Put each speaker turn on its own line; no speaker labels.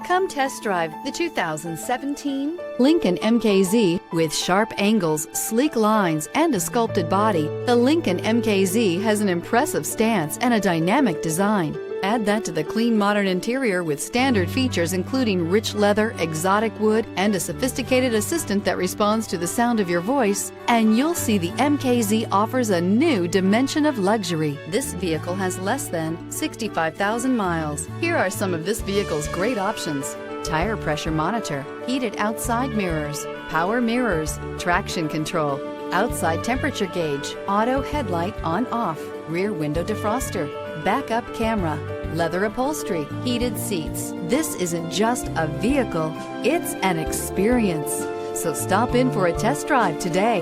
Come test drive the 2017 Lincoln MKZ. With sharp angles, sleek lines, and a sculpted body, the Lincoln MKZ has an impressive stance and a dynamic design. Add that to the clean modern interior with standard features including rich leather, exotic wood, and a sophisticated assistant that responds to the sound of your voice, and you'll see the MKZ offers a new dimension of luxury. This vehicle has less than 65,000 miles. Here are some of this vehicle's great options: tire pressure monitor, heated outside mirrors, power mirrors, traction control, outside temperature gauge, auto headlight on/off, rear window defroster, backup camera, leather upholstery, heated seats. This isn't just a vehicle, it's an experience. So stop in for a test drive today.